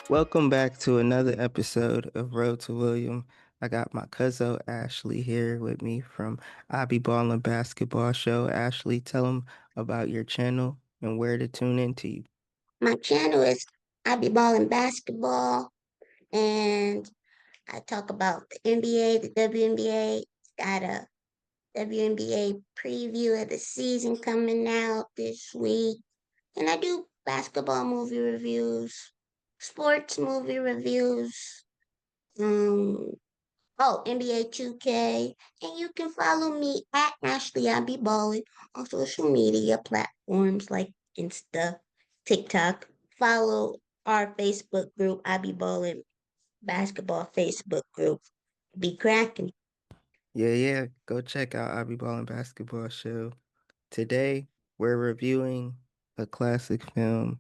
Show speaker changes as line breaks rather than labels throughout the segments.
Welcome back to another episode of Road to William. I got my cousin Ashley here with me from I Be Ballin' Basketball Show. Ashley, tell them about your channel and where to tune into you.
My channel is I Be Ballin' Basketball, and I talk about the NBA, the WNBA. Got a WNBA preview of the season coming out this week, and I do basketball movie reviews, sports movie reviews, um, NBA 2K, and you can follow me at Ashley I Be Ballin' on social media platforms like Insta, TikTok. Follow our Facebook group, I Be Ballin' Basketball Facebook group. Be cracking.
Yeah. Go check out I Be Ballin' Basketball Show. Today, we're reviewing a classic film,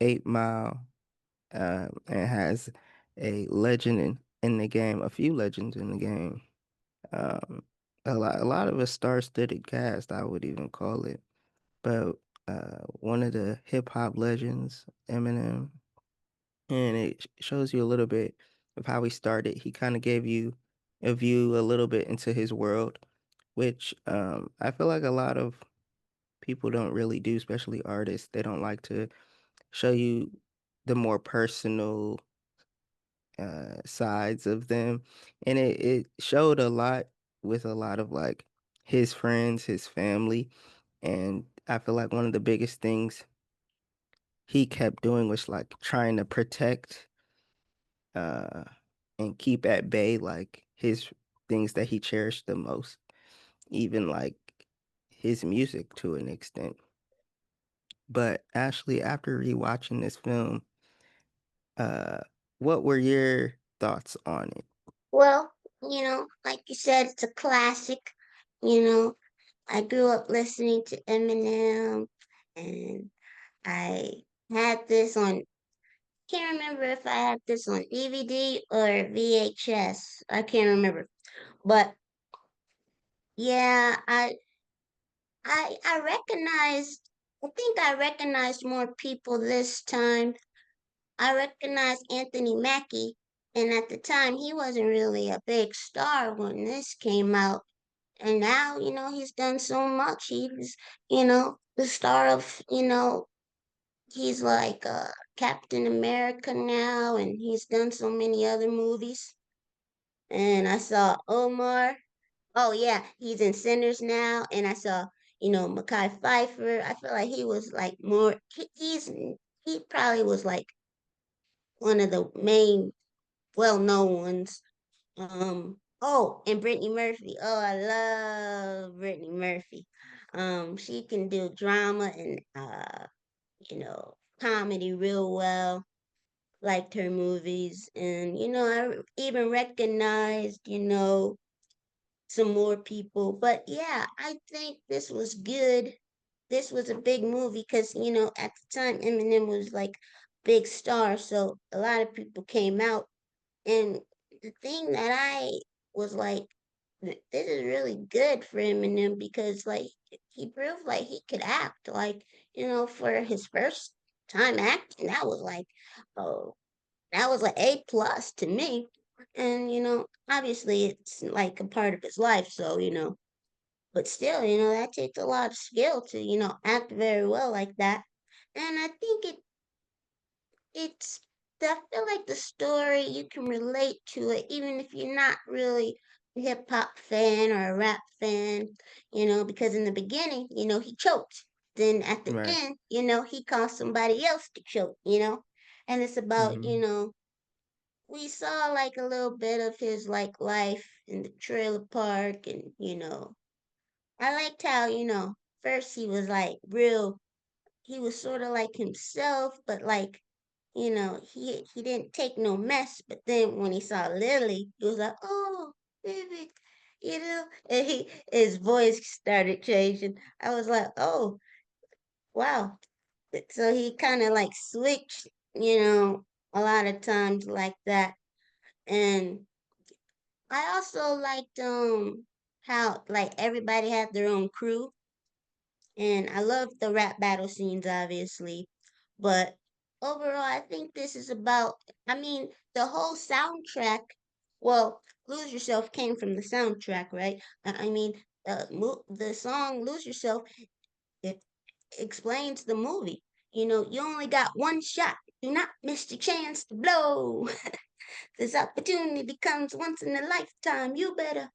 8 Mile. It has a legend in the game, a few legends in the game. Um, a lot of a star-studded cast, I would even call it. But one of the hip hop legends, Eminem, and it shows you a little bit of how he started. He kind of gave you a view a little bit into his world, which I feel like a lot of people don't really do, especially artists. They don't like to show you the more personal sides of them, and it showed a lot with a lot of like his friends, his family, and I feel like one of the biggest things he kept doing was like trying to protect uh and keep at bay like his things that he cherished the most, even like his music to an extent. But Ashley, after rewatching this film, uh what were your thoughts on it?
Well, like you said, it's a classic. You know, I grew up listening to Eminem, and I had this on. Can't remember if I had this on DVD or VHS. I can't remember, but yeah, I recognized. I think I recognized more people this time. I recognized Anthony Mackie, and at the time he wasn't really a big star when this came out. And now, he's done so much. He's, the star of, he's like Captain America now, and he's done so many other movies. And I saw Omar. Oh yeah, he's in Sinners now, and I saw Mackay Pfeiffer. I feel like he was like more. He probably was like one of the main well-known ones. Oh, and Brittany Murphy. Oh, I love Brittany Murphy. She can do drama and comedy real well. Liked her movies, and I even recognized some more people. But yeah, I think this was good. This was a big movie because at the time Eminem was like big star, so a lot of people came out. And the thing that I was like, this is really good for Eminem because like he proved like he could act. Like for his first time acting, oh, that was like A+ to me. And obviously it's like a part of his life, so but still, that takes a lot of skill to, act very well like that. And I think it's I feel like the story you can relate to it, even if you're not really a hip hop fan or a rap fan, because in the beginning, he choked. Then at the
Right.
end, he caused somebody else to choke, and it's about,
Hmm.
we saw like a little bit of his like life in the trailer park, and I liked how, first he was like real, he was sort of like himself, but like, he didn't take no mess. But then when he saw Lily, he was like, "Oh, baby," and his voice started changing. I was like, "Oh, wow!" So he kind of like switched, a lot of times like that. And I also liked how like everybody had their own crew, and I loved the rap battle scenes, obviously, but overall, I think this is about, I mean, the whole soundtrack. Well, Lose Yourself came from the soundtrack, right? I mean, the song Lose Yourself, it explains the movie. You only got one shot. Do not miss your chance to blow. This opportunity comes once in a lifetime. You better,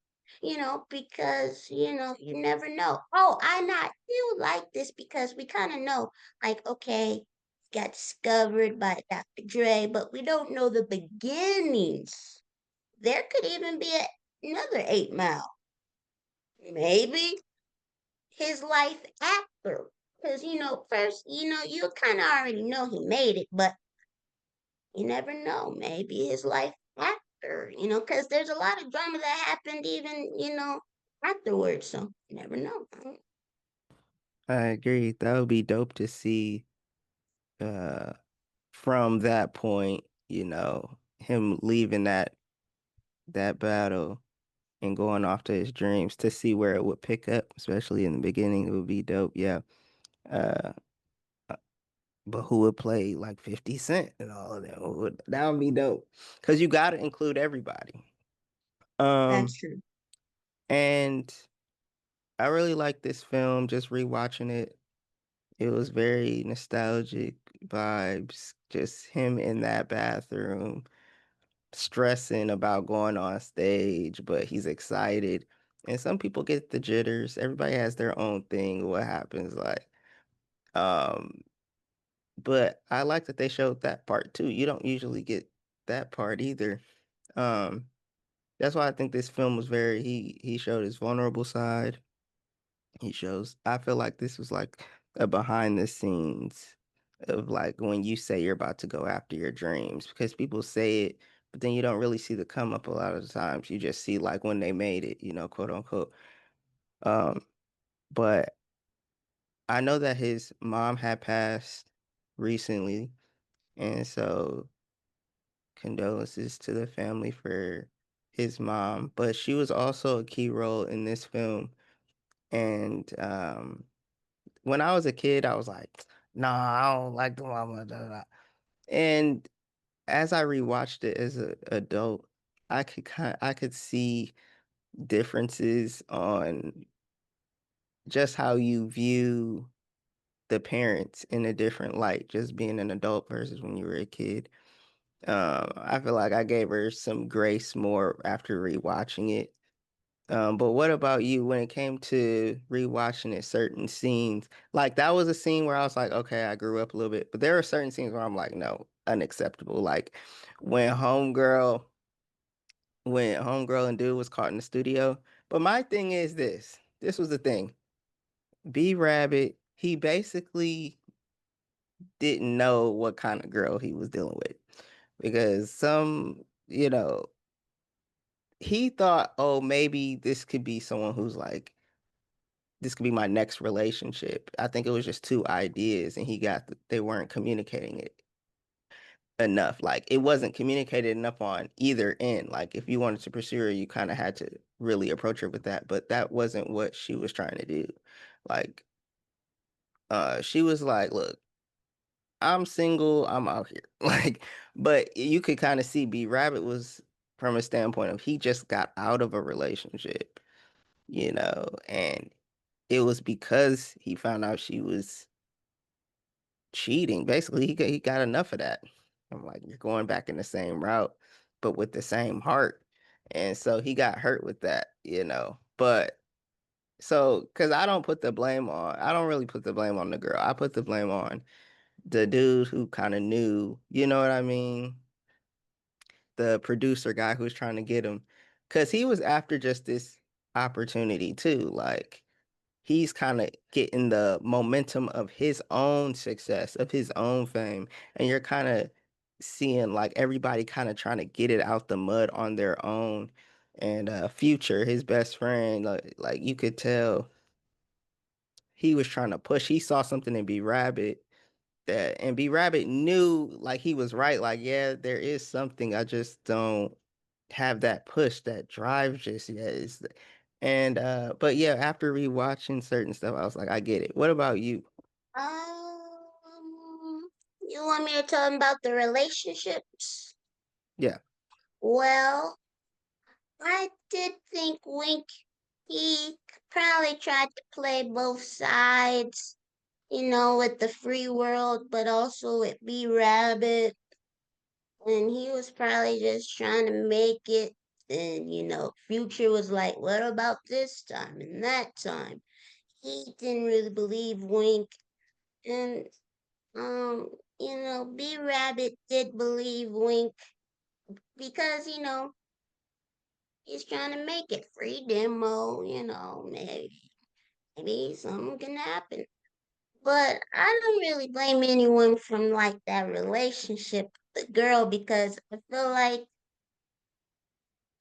because, you never know. Oh, I not you like this because we kind of know, like, okay, got discovered by Dr. Dre, but we don't know the beginnings. There could even be another 8 Mile. Maybe his life after. Because, first, you kind of already know he made it, but you never know. Maybe his life after, because there's a lot of drama that happened even, afterwards. So you never know.
I agree. That would be dope to see uh from that point, him leaving that battle and going off to his dreams to see where it would pick up, especially in the beginning. It would be dope. Yeah. Uh, but who would play like 50 Cent and all of that? That would be dope. Because you got to include everybody.
That's
Um,
true.
and I really like this film, just rewatching it. It was very nostalgic vibes, just him in that bathroom, stressing about going on stage, but he's excited. And some people get the jitters. Everybody has their own thing, what happens like. Um, but I like that they showed that part too. You don't usually get that part either. Um, that's why I think this film was very he showed his vulnerable side. I feel like this was like a behind the scenes of like when you say you're about to go after your dreams because people say it, but then you don't really see the come up a lot of the times. You just see like when they made it, quote unquote. Um, but I know that his mom had passed recently, and so condolences to the family for his mom. But she was also a key role in this film, and when I was a kid, I was like, nah, I don't like the mama. Da, da, da. And as I rewatched it as an adult, I could see differences on just how you view the parents in a different light, just being an adult versus when you were a kid. I feel like I gave her some grace more after rewatching it. But what about you when it came to rewatching it, certain scenes? Like that was a scene where I was like, okay, I grew up a little bit. But there are certain scenes where I'm like, no, unacceptable. Like when Homegirl and Dude was caught in the studio. But my thing is this. This was the thing. B Rabbit, he basically didn't know what kind of girl he was dealing with. Because he thought, oh, maybe this could be someone who's like this could be my next relationship. I think it was just two ideas and they weren't communicating it enough. Like it wasn't communicated enough on either end. Like if you wanted to pursue her, you kind of had to really approach her with that, but that wasn't what she was trying to do. Like she was like, "Look, I'm single, I'm out here." Like but you could kind of see B Rabbit was from a standpoint of he just got out of a relationship, and it was because he found out she was cheating. Basically, he got enough of that. I'm like, you're going back in the same route, but with the same heart. And so he got hurt with that. But so, because I don't really put the blame on the girl. I put the blame on the dude who kind of knew, you know what I mean? The producer guy who was trying to get him. Because he was after just this opportunity too. Like, he's kind of getting the momentum of his own success, of his own fame. And you're kind of seeing like everybody kind of trying to get it out the mud on their own. And Future, his best friend, like you could tell he was trying to push. He saw something in B Rabbit and B Rabbit knew like he was right. Like, yeah, there is something. I just don't have that push, that drive just yet. And but yeah, after rewatching certain stuff, I was like, I get it. What about you?
Um, you want me to tell him about the relationships?
Yeah.
Well, I did think Wink, he probably tried to play both sides, with the free world, but also with B Rabbit. And he was probably just trying to make it. And, Future was like, what about this time and that time? He didn't really believe Wink. And, B Rabbit did believe Wink because, he's trying to make it free demo, maybe something can happen. But I don't really blame anyone from like that relationship, with the girl, because I feel like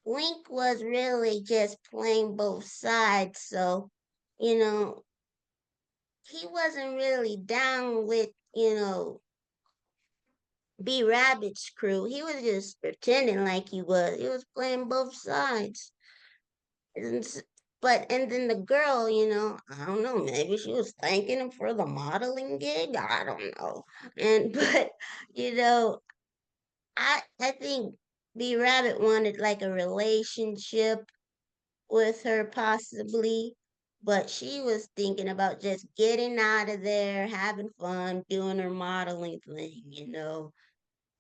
Wink was really just playing both sides. So, you know, he wasn't really down with, B Rabbit's crew. He was just pretending like he was. He was playing both sides. And, and then the girl, I don't know, maybe she was thanking him for the modeling gig. I don't know. And but you know, I think B Rabbit wanted like a relationship with her possibly, but she was thinking about just getting out of there, having fun, doing her modeling thing.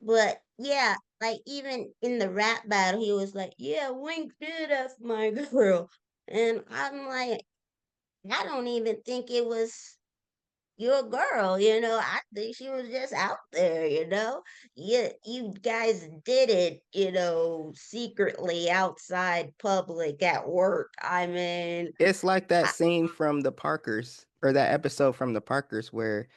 But yeah, like even in the rap battle, he was like, "Yeah, Wink did F my girl," and I'm like, I don't even think it was your girl. I think she was just out there. Yeah, you guys did it. Secretly outside public at work. I mean,
It's like that
I,
scene from the Parkers, or that episode from the Parkers where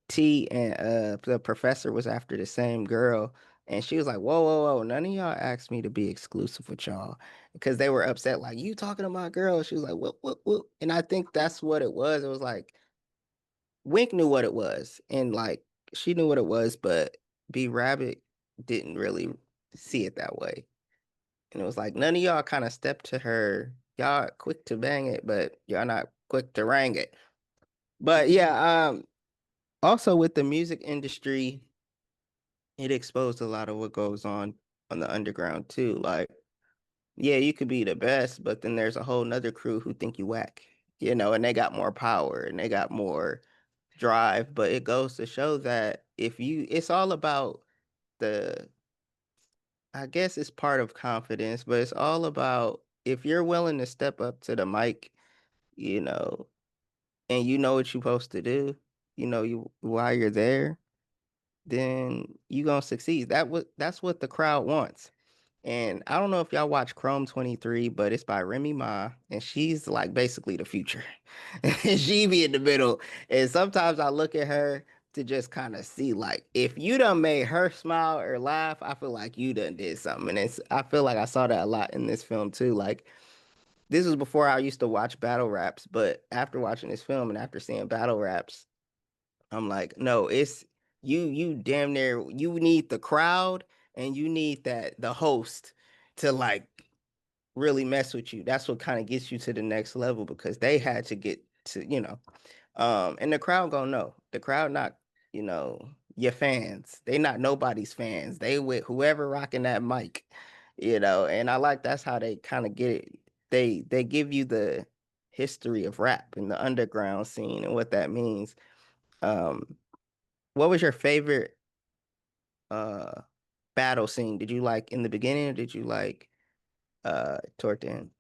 T and the professor was after the same girl, and she was like, "Whoa, whoa, whoa, none of y'all asked me to be exclusive with y'all," because they were upset like, "You talking to my girl?" She was like, "What?" And I think that's what it was. It was like Wink knew what it was, and like she knew what it was, but B Rabbit didn't really see it that way. And it was like none of y'all kind of stepped to her. Y'all quick to bang it, but y'all not quick to rang it. But yeah, also with the music industry, it exposed a lot of what goes on the underground too. Like, yeah, you could be the best, but then there's a whole nother crew who think you whack, and they got more power and they got more drive. But it goes to show that it's all about the, I guess it's part of confidence, but it's all about if you're willing to step up to the mic, you know, and you know what you're supposed to do, you while you're there, then you gonna succeed. That's what the crowd wants. And I don't know if y'all watch Chrome 23, but it's by Remy Ma, and she's like basically the future. And she be in the middle. And sometimes I look at her to just kind of see like if you done made her smile or laugh, I feel like you done did something. And I feel like I saw that a lot in this film too. Like this was before I used to watch battle raps, but after watching this film and after seeing battle raps, I'm like, no, it's you damn near you need the crowd and you need the host to like really mess with you. That's what kind of gets you to the next level because they had to get to, and the crowd gonna know. The crowd not, your fans. They not nobody's fans. They with whoever rocking that mic, and I like that's how they kind of get it. They give you the history of rap and the underground scene and what that means. Um, what was your favorite uh battle scene? Did you like in the beginning or did you like toward the end?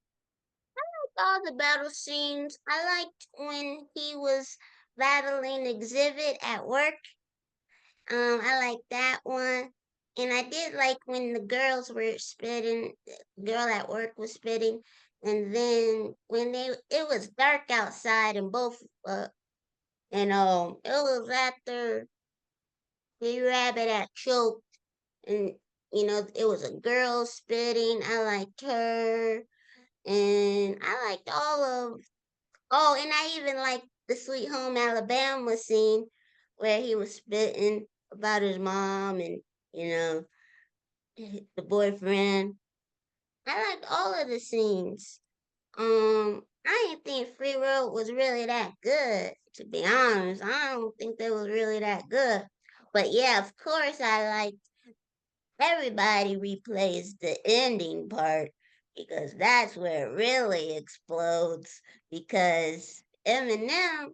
all the battle scenes. I liked when he was battling Exhibit at work. I like that one. And I did like when the girls were spitting, the girl at work was spitting, and then when it was dark outside, and it was after the rabbit had choked, and it was a girl spitting. I liked her, and I liked all of. Oh, and I even liked the Sweet Home Alabama scene where he was spitting about his mom and you know the boyfriend. I liked all of the scenes. I didn't think Free Road was really that good, to be honest. I don't think they was really that good. But yeah, of course, I like everybody replays the ending part because that's where it really explodes. Because Eminem,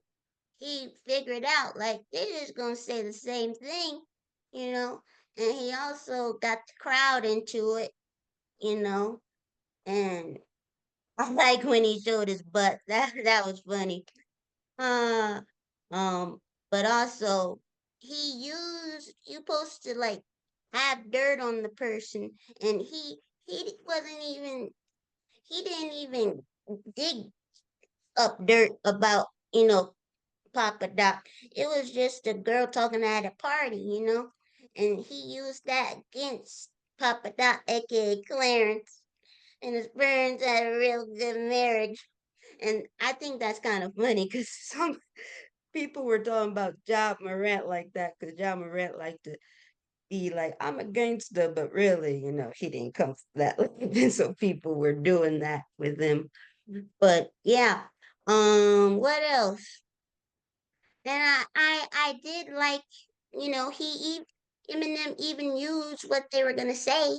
he figured out like they're just gonna say the same thing, you know, and he also got the crowd into it, you know, and I like when he showed his butt. That was funny. Uh, um, but also you supposed to like have dirt on the person, and he wasn't even he didn't even dig up dirt about Papa Doc. It was just a girl talking at a party, and he used that against Papa Doc, aka Clarence, and his parents had a real good marriage. And I think that's kind of funny because some people were talking about John Morant like that because John Morant liked to be like, I'm a gangster, but really, he didn't come from that. And so people were doing that with him. But yeah, what else? And I did like, Eminem even used what they were gonna say,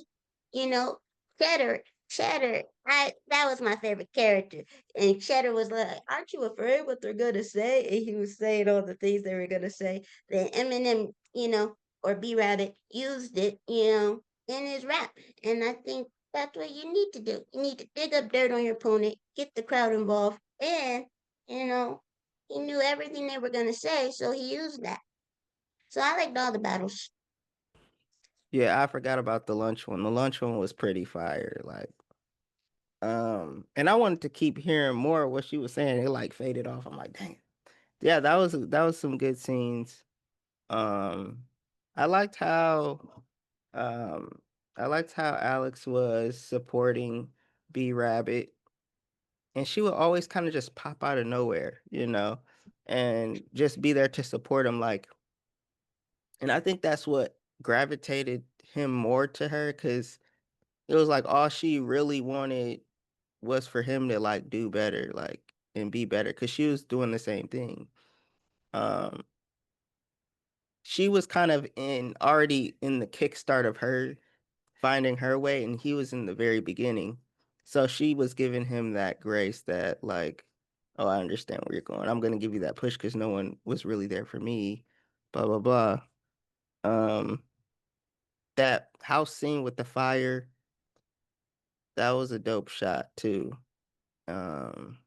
you know, Cheddar, Cheddar. That was my favorite character. And Cheddar was like, "Aren't you afraid what they're gonna say?" And he was saying all the things they were gonna say. Then Eminem, or B Rabbit used it, in his rap. And I think that's what you need to do. You need to dig up dirt on your opponent, get the crowd involved, and you know he knew everything they were gonna say, so he used that. So I liked all the battles.
Yeah, I forgot about the lunch one. The lunch one was pretty fire. Like, and I wanted to keep hearing more of what she was saying. It like faded off. I'm like, dang. Yeah, that was some good scenes. Um, I liked how, um, I liked how Alex was supporting B Rabbit, and she would always kind of just pop out of nowhere, and just be there to support him. Like, and I think that's what gravitated him more to her, because it was like all she really wanted was for him to like do better, like and be better, because she was doing the same thing. Um, she was kind of in already in the kickstart of her finding her way, and he was in the very beginning. So she was giving him that grace that like, oh, I understand where you're going. I'm gonna give you that push because no one was really there for me. Blah blah blah. Um, that house scene with the fire, that was a dope shot too. Um,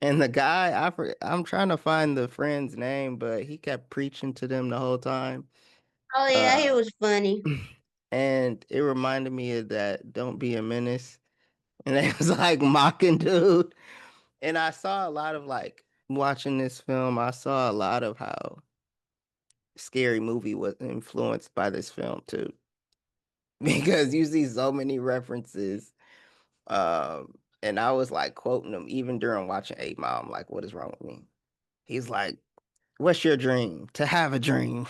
and the guy, I'm trying to find the friend's name, but he kept preaching to them the whole time.
Oh yeah, he
Uh,
was funny.
and it reminded me of that "Don't Be a Menace," and it was like mocking dude. And I saw a lot of like watching this film. I saw a lot of how Scary Movie was influenced by this film too, because you see so many references. And I was like quoting them even during watching 8 Mile. I'm like, what is wrong with me? He's like, what's your dream? To have a dream.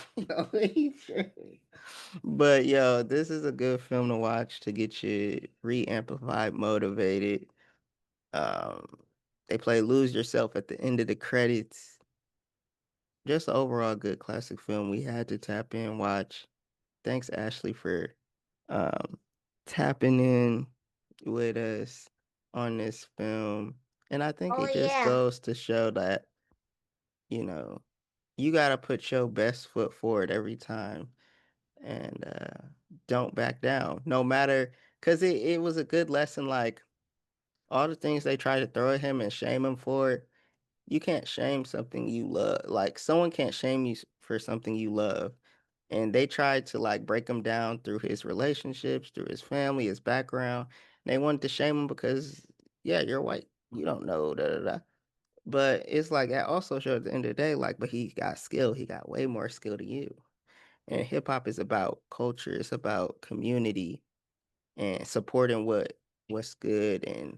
But yo, this is a good film to watch to get you re-amplified, motivated. Um, they play Lose Yourself at the end of the credits. Just an overall good classic film we had to tap in, watch. Thanks, Ashley, for um tapping in with us on this film. And I think
Oh
it just
yeah.
goes to show that, you know, you gotta put your best foot forward every time, and don't back down. No matter, because it was a good lesson, like all the things they try to throw at him and shame him for, you can't shame something you love. Like someone can't shame you for something you love. And they tried to like break him down through his relationships, through his family, his background. They wanted to shame him because, yeah, you're white. You don't know, da da da. But it's like that also showed at the end of the day, like, but he got skill. He got way more skill than you. And hip hop is about culture. It's about community and supporting what's good and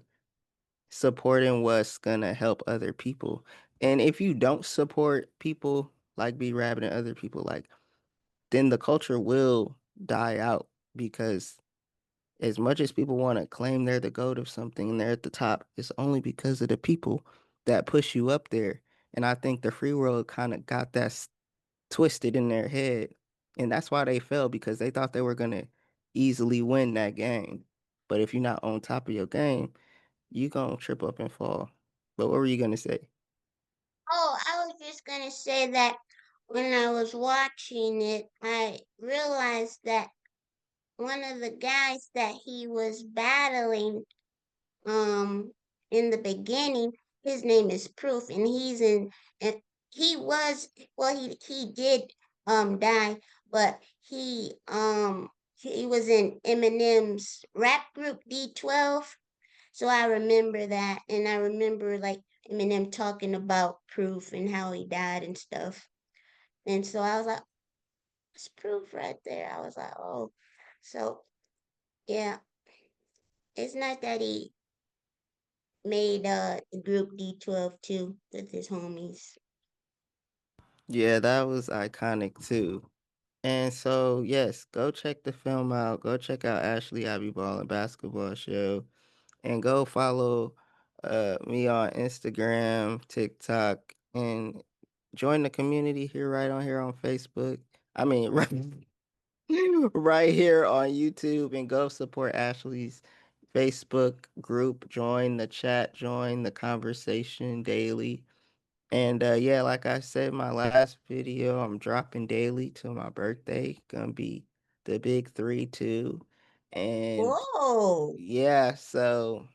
supporting what's gonna help other people. And if you don't support people like B Rabbit and other people, like, then the culture will die out, because as much as people want to claim they're the goat of something and they're at the top, it's only because of the people that push you up there. And I think the free world kind of got that twisted in their head. And that's why they fell because they thought they were gonna easily win that game. But if you're not on top of your game, you gonna trip up and fall. But what were you gonna say?
Oh, I was just gonna say that when I was watching it, I realized that one of the guys that he was battling um in the beginning, his name is Proof, and and he was he did die, but he was in Eminem's rap group D12. So I remember that, and I remember like Eminem talking about Proof and how he died and stuff. And so I was like, it's Proof right there. I was like, oh, so yeah, it's not that he made group D12 too with his homies.
Yeah, that was iconic too. And so, yes, go check the film out. Go check out Ashley Abby Ball and Basketball Show. And go follow me on Instagram, TikTok, and join the community here on Facebook. I mean, right here on YouTube, and go support Ashley's Facebook group. Join the chat, join the conversation daily. And yeah, like I said in my last video, I'm dropping daily till my birthday. Gonna be the big 3 too. And
Whoa!
yeah, so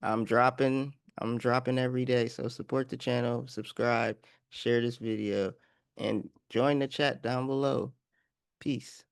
I'm dropping every day. So support the channel, subscribe, share this video, and join the chat down below. Peace.